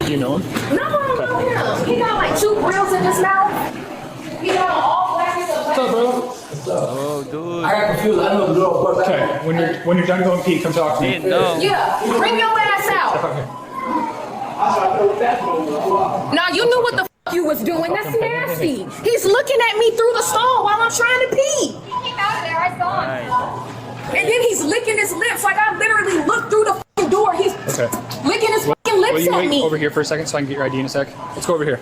You know him? No, I don't know him. He got like 2 grills in his mouth. He got all black and What's up, bro? Oh, dude. I got confused. I know the girl. Okay, when you're done going pee, come talk to me. No. Yeah, bring your ass out. Now you knew what the f you was doing. That's nasty. He's looking at me through the stall while I'm trying to pee. He came out of there. I saw him. And then he's licking his lips like I literally looked through the f door. He's licking his f***ing lips Will you at wait me. over here for a second so I can get your ID in a sec? Let's go over here.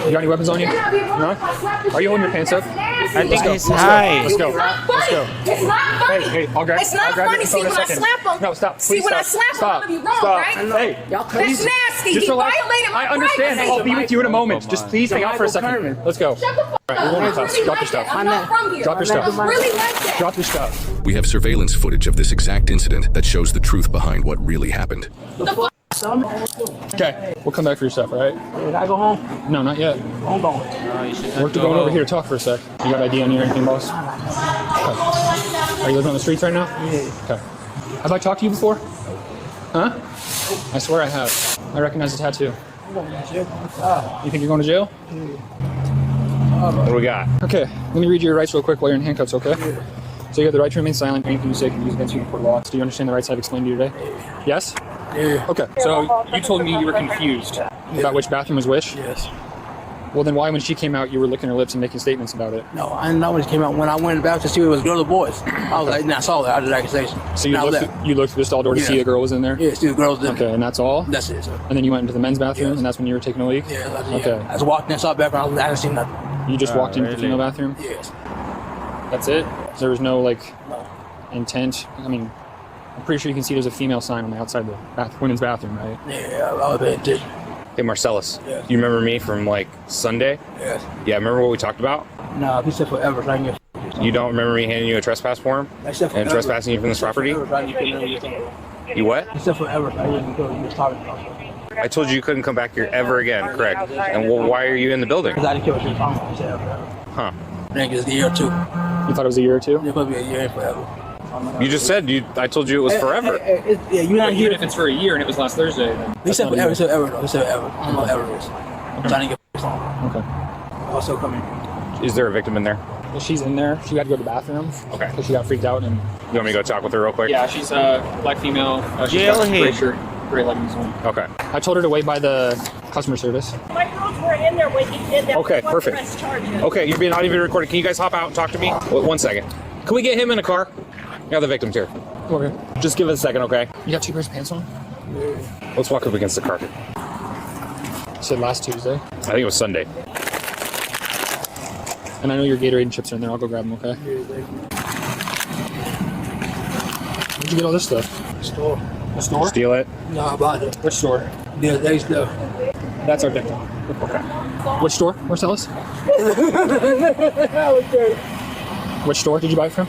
You got any weapons on you? No? Are you holding your pants up? I think he's high. Let's go. It's not funny. Let's go. It's not funny. Hey, I'll grab It's not I'll grab funny. your See, phone in when a I second. slap him. No, stop. See, Please when I stop. slap him, I'm gonna be wrong, Stop. right? Hey, That's nasty. just He relax. violated my I understand. privacy. I'll be with you in a moment. Just please hang out for a second. Let's go. Shut the f All right, we're going to class. Really Drop your like stuff. that. I'm not from here. Drop your stuff. I'm really like that. Drop your stuff. We have surveillance footage of this exact incident that shows the truth behind what really happened. The f Okay, we'll come back for your stuff, all right? Did I go home? No, not yet. I'm going. We're going over here to talk for a sec. You got ID on you or anything, boss? Okay. Are you living on the streets right now? Yeah. Okay. Have I talked to you before? Huh? I swear I have. I recognize the tattoo. I'm going to jail. You think you're going to jail? What do we got? Okay, let me read you your rights real quick while you're in handcuffs, okay? So you have the right to remain silent. Anything you say can be used against you in court of law. Do you understand the rights I've explained to you today? Yes? Yeah. Okay, so you told me you were confused about which bathroom was which? Yes. Well, then why, when she came out, you were licking her lips and making statements about it? No, I didn't know when it came out. When I went back to see if it was girls or boys, I was like, I saw that. I did accusation. So you looked through the stall door to see a girl was in there? Yeah, see the girls in there. Okay, and that's all? That's it, sir. And then you went into the men's bathroom, Yes. and that's when you were taking a leak? Yeah, that's it. Okay. I just walked in, saw the background. I didn't see nothing. You just walked into the really? female bathroom? Yes. That's it? There was no, like, No. intent? I mean, I'm pretty sure you can see there's a female sign on the outside of the women's bathroom, right? Yeah, I was paying attention. Hey, Marcellus. Yes. You remember me from like Sunday? Yes. Yeah, remember what we talked about? No, he said forever. So I can get You don't remember me handing you a trespass form? I said And forever. trespassing you from this property? Forever, so I can get what you're talking about. You what? He said forever. So I didn't know what you was talking about. I told you you couldn't come back here ever again, correct? And why are you in the building? Because I didn't care what you was talking about. He said forever. Huh. I think it's a year or two. You thought it was a year or two? It could be a year and forever. You just said I told you it was forever. Yeah, you're not Even here. if it's for a year and it was last Thursday, then He said that's not forever. He even- said ever. Though. He said ever. I don't know what ever is. I'm trying to get on. Okay. Also coming. Is there a victim in there? Well, she's in there. She had to go to the bathroom. Okay. Because she got freaked out and... You want me to go talk with her real quick? Yeah, she's a black female. She's Jail got gray him. shirt, gray leggings on. Okay. I told her to wait by the customer service. My girls were in there when he did that. Okay, before perfect. press charges. Okay, you're being not even recorded. Can you guys hop out and talk to me? Wait, 1 second. Can we get him in a car? Yeah, the victim's here. Okay. Just give it a second, okay? You got 2 pairs of pants on? Let's walk up against the carpet. You said last Tuesday. I think it was Sunday. And I know your Gatorade and chips are in there. I'll go grab them, okay? Where'd you get all this stuff? Store. The store? Steal it? No, I bought it. Which store? Yeah, they stuff. That's our victim. Okay. Which store, Marcellus? Which store did you buy it from?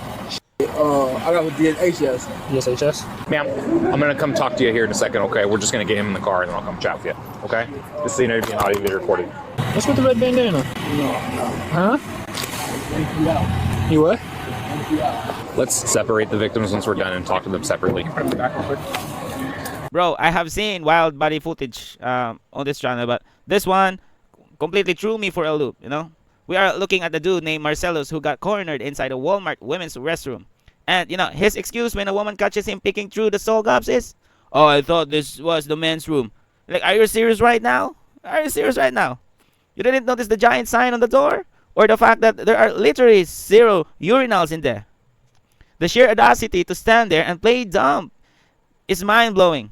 I got with DHS. DSHS? Ma'am, I'm gonna come talk to you here in a second, okay? We're just gonna get him in the car and then I'll come chat with you, okay? Just so you know you're being audio recorded. What's with the red bandana? Huh? You what? Let's separate the victims once we're done and talk to them separately. Bro, I have seen wild body footage on this channel, but this one completely threw me for a loop, you know? We are looking at the dude named Marcellus who got cornered inside a Walmart women's restroom. And, you know, his excuse when a woman catches him picking through the stall gaps is, "Oh, I thought this was the men's room." Like, are you serious right now? Are you serious right now? You didn't notice the giant sign on the door? Or the fact that there are literally 0 urinals in there? The sheer audacity to stand there and play dumb is mind-blowing.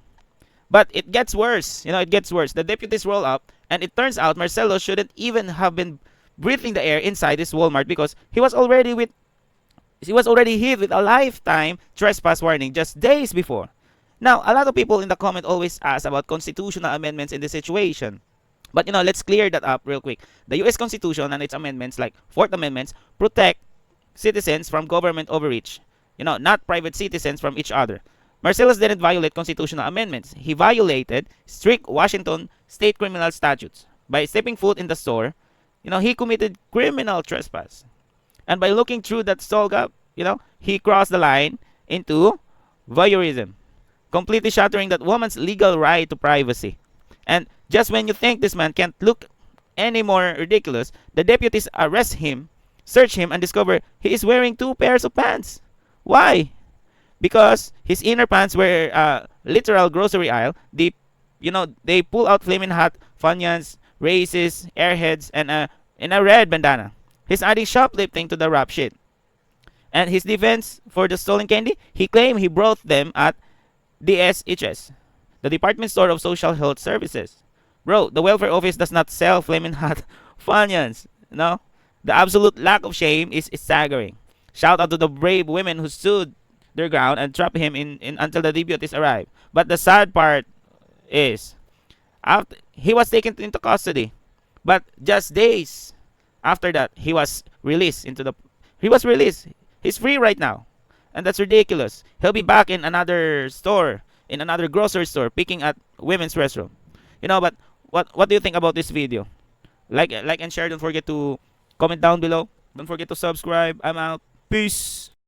But it gets worse. You know, it gets worse. The deputies roll up, and it turns out Marcelo shouldn't even have been breathing the air inside this Walmart because he was already hit with a lifetime trespass warning just days before. Now, a lot of people in the comment always ask about constitutional amendments in this situation. But, you know, let's clear that up real quick. The U.S. Constitution and its amendments, like 4th Amendments, protect citizens from government overreach. You know, not private citizens from each other. Marcellus didn't violate constitutional amendments. He violated strict Washington state criminal statutes. By stepping foot in the store, you know, he committed criminal trespass. And by looking through that stall gap, you know, he crossed the line into voyeurism, completely shattering that woman's legal right to privacy. And Just when you think this man can't look any more ridiculous, the deputies arrest him, search him, and discover he is wearing 2 pairs of pants. Why? Because his inner pants were literal grocery aisle. They pull out flaming hot funyuns, races, airheads, and a red bandana. He's adding shoplifting to the rap shit. And his defense for the stolen candy, he claimed he brought them at DSHS, the Department Store of Social Health Services. Bro, the welfare office does not sell flaming hot funyuns. No, the absolute lack of shame is staggering. Shout out to the brave women who stood their ground and trapped him in until the deputies arrived. But the sad part is, after he was taken into custody, but just days after that, he was released. He's free right now, and that's ridiculous. He'll be back in another store, in another grocery store, picking at women's restroom. But what do you think about this video? Like and share. Don't forget to comment down below. Don't forget to subscribe. I'm out. Peace.